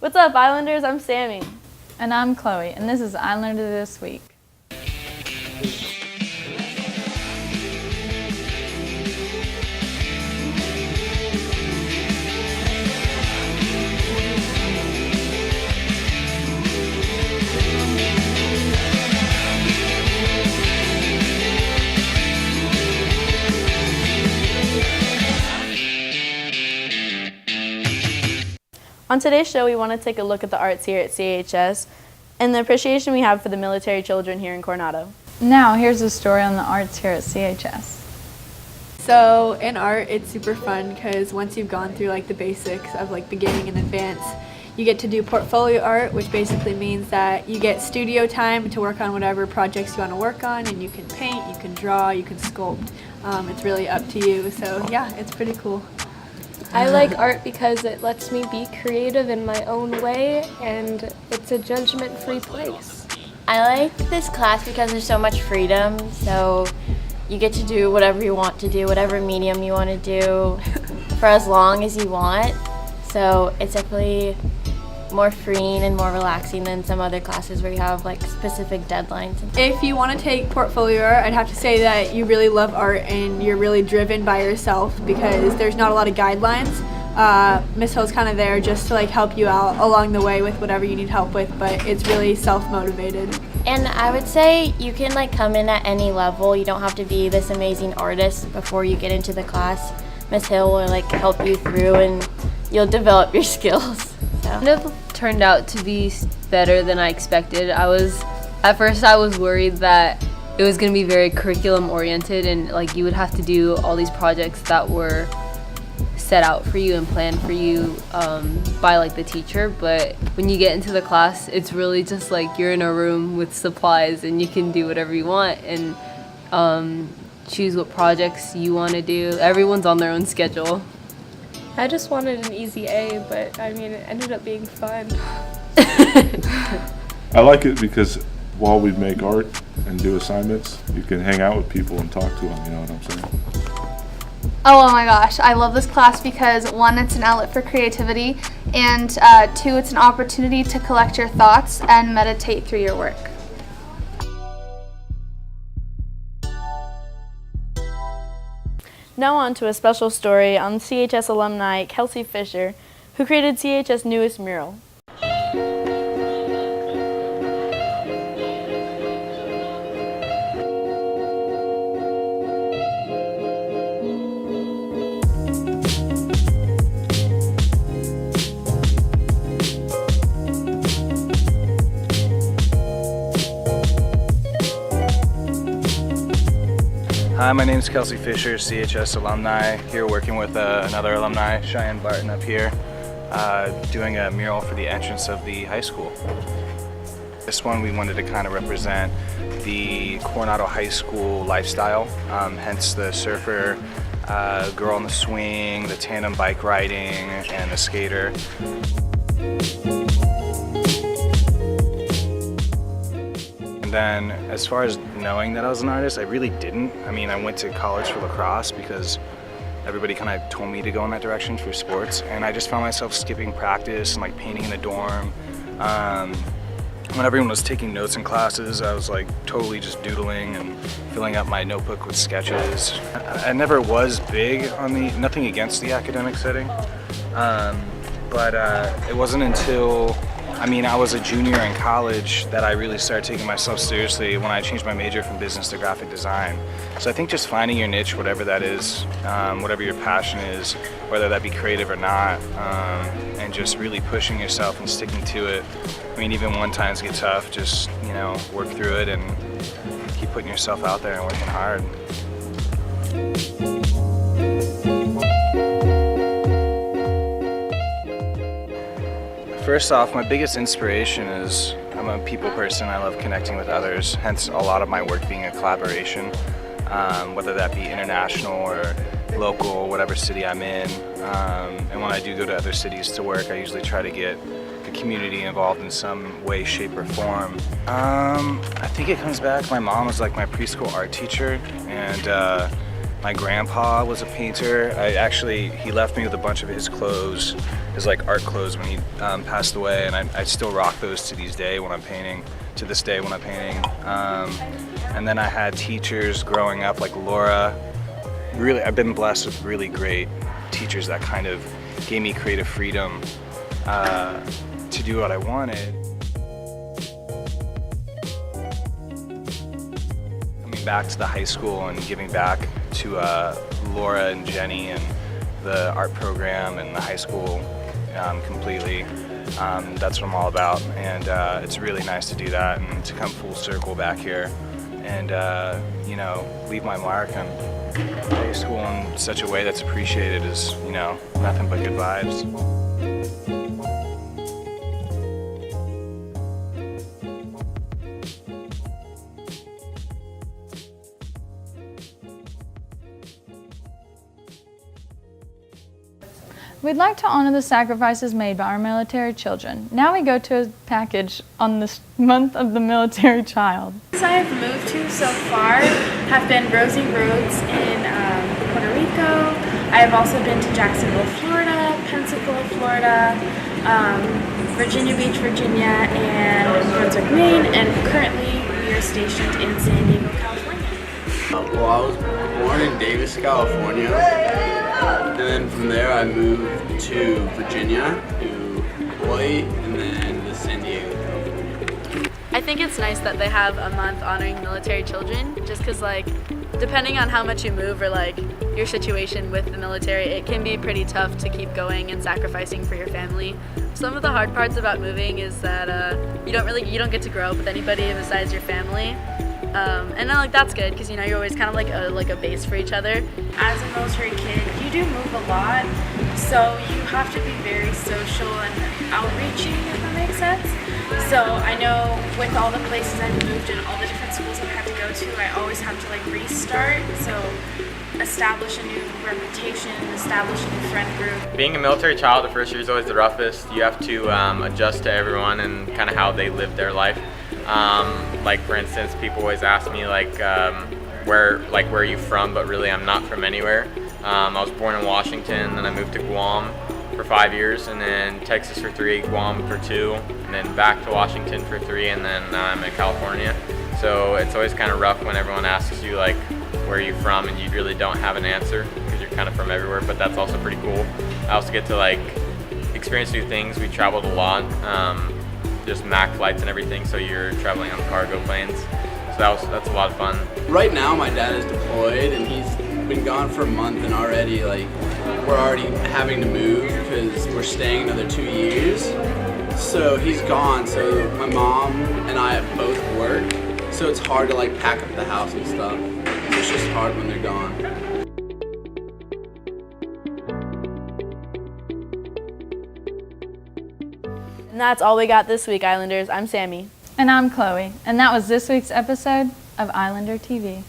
What's up, Islanders? I'm Sammy. And I'm Chloe, and this is I Learned It This Week. On today's show, we want to take a look at the arts here at CHS and the appreciation we have for the military children here in Coronado. Now, here's a story on the arts here at CHS. So in art, it's super fun because once you've gone through like the basics of like beginning and advanced, you get to do portfolio art, which basically means that you get studio time to work on whatever projects you want to work on, and you can paint, you can draw, you can sculpt. It's really up to you. So yeah, it's pretty cool. I like art because it lets me be creative in my own way, and it's a judgment-free place. I like this class because there's so much freedom, so you get to do whatever you want to do, whatever medium you want to do, for as long as you want. So it's definitely more freeing and more relaxing than some other classes where you have like specific deadlines. If you want to take portfolio art, I'd have to say that you really love art and you're really driven by yourself because there's not a lot of guidelines. Miss Hill's kind of there just to like help you out along the way with whatever you need help with, but it's really self-motivated. And I would say you can like come in at any level. You don't have to be this amazing artist before you get into the class. Miss Hill will like help you through and you'll develop your skills. Kind of turned out to be better than I expected. At first I was worried that it was going to be very curriculum oriented and like you would have to do all these projects that were set out for you and planned for you by like the teacher, but when you get into the class it's really just like you're in a room with supplies and you can do whatever you want and choose what projects you want to do. Everyone's on their own schedule. I just wanted an easy A, but I mean, it ended up being fun. I like it because while we make art and do assignments, you can hang out with people and talk to them, you know what I'm saying? Oh my gosh, I love this class because one, it's an outlet for creativity, and two, it's an opportunity to collect your thoughts and meditate through your work. Now on to a special story on CHS alumni Kelcey Fisher, who created CHS' newest mural. Hi, my name is Kelcey Fisher, CHS alumni, here working with another alumni, Cheyenne Barton up here, doing a mural for the entrance of the high school. This one we wanted to kind of represent the Coronado High School lifestyle, hence the surfer, girl on the swing, the tandem bike riding, and the skater. Then as far as knowing that I was an artist, I really didn't. I mean, I went to college for lacrosse because everybody kind of told me to go in that direction for sports, and I just found myself skipping practice and like painting in the dorm. When everyone was taking notes in classes, I was like totally just doodling and filling up my notebook with sketches. I never was big on nothing against the academic setting, but it wasn't until I was a junior in college that I really started taking myself seriously when I changed my major from business to graphic design. So I think just finding your niche, whatever that is, whatever your passion is, whether that be creative or not, and just really pushing yourself and sticking to it. I mean, even when times get tough, just, work through it and keep putting yourself out there and working hard. First off, my biggest inspiration is I'm a people person. I love connecting with others, hence a lot of my work being a collaboration, whether that be international or local, whatever city I'm in. And when I do go to other cities to work, I usually try to get the community involved in some way, shape, or form. I think it comes back, my mom was like my preschool art teacher, and my grandpa was a painter. He left me with a bunch of his clothes his like art clothes when he passed away, and I still rock those to this day when I'm painting. And then I had teachers growing up like Laura. Really, I've been blessed with really great teachers that kind of gave me creative freedom to do what I wanted. Coming back to the high school and giving back to Laura and Jenny and the art program and the high school completely. That's what I'm all about, and it's really nice to do that and to come full circle back here and you know, leave my mark on high school in such a way that's appreciated is, you know, nothing but good vibes. We'd like to honor the sacrifices made by our military children. Now we go to a package on this month of the military child. The places I have moved to so far have been Rosie Roads in Puerto Rico. I have also been to Jacksonville, Florida, Pensacola, Florida, Virginia Beach, Virginia, and Brunswick, Maine, and currently we are stationed in San Diego, California. Well, I was born in Davis, California, and then from there I moved to Virginia, to Hawaii, and then to San Diego, California. I think it's nice that they have a month honoring military children, just because, like, depending on how much you move or like your situation with the military, it can be pretty tough to keep going and sacrificing for your family. Some of the hard parts about moving is that you don't get to grow up with anybody besides your family. And then, like, that's good because, you know, you're always kind of like a base for each other. As a military kid, you do move a lot, so you have to be very social and outreaching, if that makes sense. So I know with all the places I've moved and all the different schools I've had to go to, I always have to like restart. So establish a new reputation, establish a new friend group. Being a military child, the first year is always the roughest. You have to adjust to everyone and kind of how they live their life. Like, for instance, people always ask me where are you from, but really I'm not from anywhere. I was born in Washington, then I moved to Guam for 5 years, and then Texas for 3, Guam for 2, and then back to Washington for 3, and then I'm in California. So it's always kind of rough when everyone asks you like where are you from and you really don't have an answer because you're kind of from everywhere, but that's also pretty cool. I also get to like experience new things. We traveled a lot. Just MAC flights and everything, so you're traveling on cargo planes. So that's a lot of fun. Right now my dad is deployed and he's been gone for a month, and already like we're already having to move because we're staying another 2 years. So he's gone, so my mom and I both work, so it's hard to like pack up the house and stuff. So it's just hard when they're gone. And that's all we got this week, Islanders. I'm Sammy. And I'm Chloe, and that was this week's episode of Islander TV.